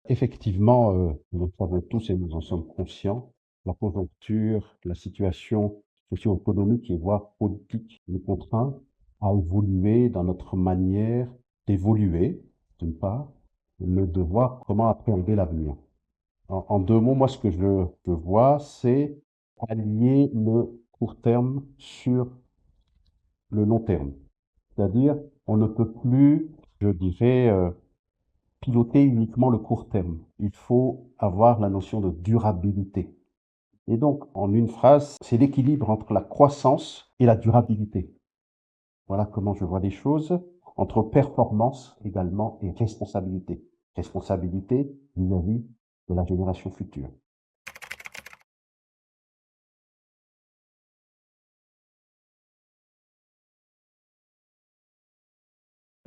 Effectivement, nous le savons tous et nous en sommes conscients, la conjoncture, la situation socio-économique et voire politique nous contraint à évoluer dans notre manière d'évoluer, d'une part, le devoir, comment appréhender l'avenir. En 2 mots, moi, ce que je vois, c'est allier le court terme sur le long terme. C'est-à-dire, on ne peut plus, je dirais, piloter uniquement le court terme. Il faut avoir la notion de durabilité. Et donc, en une phrase, c'est l'équilibre entre la croissance et la durabilité. Voilà comment je vois les choses, entre performance également et responsabilité. Responsabilité vis-à-vis de la génération future.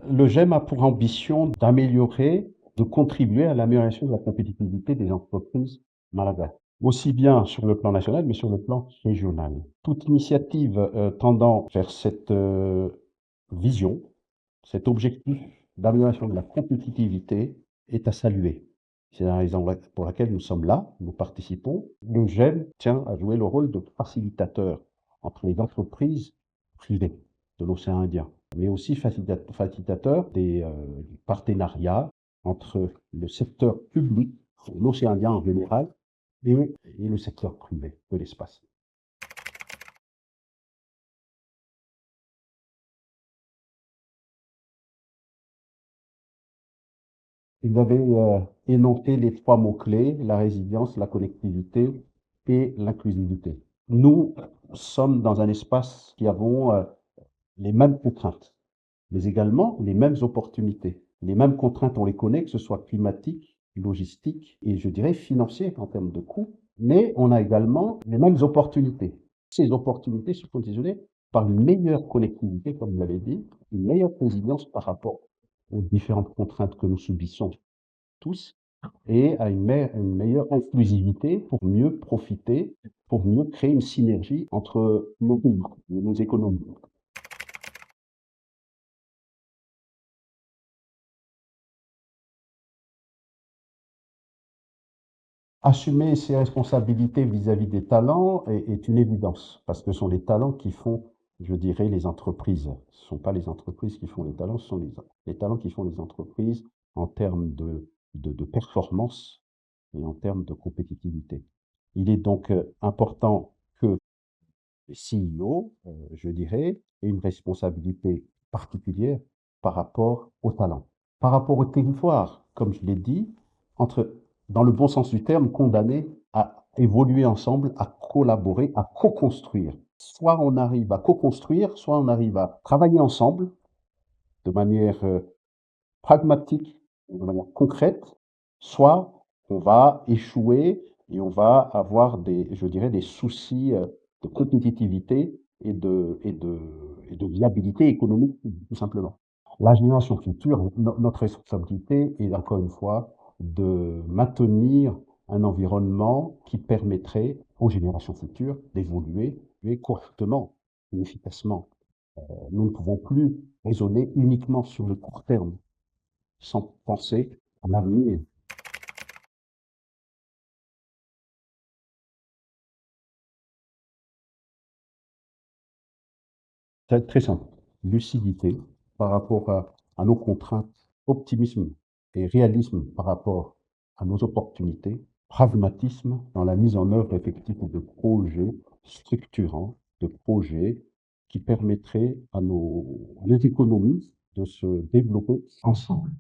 Le GEM a pour ambition d'améliorer, de contribuer à l'amélioration de la compétitivité des entreprises malgaches, aussi bien sur le plan national, mais sur le plan régional. Toute initiative tendant vers cette vision, cet objectif d'amélioration de la compétitivité est à saluer. C'est la raison pour laquelle nous sommes là, nous participons. Le GEM tient à jouer le rôle de facilitateur entre les entreprises privées de l'océan Indien, mais aussi facilitateur des partenariats entre le secteur public, l'océan Indien en général, et le secteur privé de l'espace. Vous avez énoncé les 3 mots-clés, la résilience, la connectivité et l'inclusivité. Nous sommes dans un espace qui avons les mêmes contraintes, mais également les mêmes opportunités. Les mêmes contraintes, on les connaît, que ce soit climatiques, logistiques et je dirais financières en termes de coûts, mais on a également les mêmes opportunités. Ces opportunités sont conditionnées par une meilleure connectivité, comme vous l'avez dit, une meilleure résilience par rapport aux différentes contraintes que nous subissons tous et à une meilleure inclusivité pour mieux profiter, pour mieux créer une synergie entre nos pays, nos économies. Assumer ses responsabilités vis-à-vis des talents est une évidence, parce que ce sont les talents qui font, je dirais, les entreprises. Ce ne sont pas les entreprises qui font les talents, ce sont les talents qui font les entreprises en termes de performance et en termes de compétitivité. Il est donc important que les CEO, je dirais, aient une responsabilité particulière par rapport au talent. Par rapport au territoire, comme je l'ai dit, entre, dans le bon sens du terme, condamnés à évoluer ensemble, à collaborer, à co-construire. Soit on arrive à co-construire, soit on arrive à travailler ensemble de manière pragmatique, de manière concrète, soit on va échouer et on va avoir des, je dirais, des soucis de compétitivité et de viabilité économique, tout simplement. La génération future, notre responsabilité est encore une fois de maintenir un environnement qui permettrait aux générations futures d'évoluer correctement et efficacement. Nous ne pouvons plus raisonner uniquement sur le court terme sans penser à l'avenir. C'est très simple. Lucidité par rapport à nos contraintes, optimisme et réalisme par rapport à nos opportunités, pragmatisme dans la mise en œuvre effective de projets structurants, de projets qui permettraient à nos économies de se développer ensemble.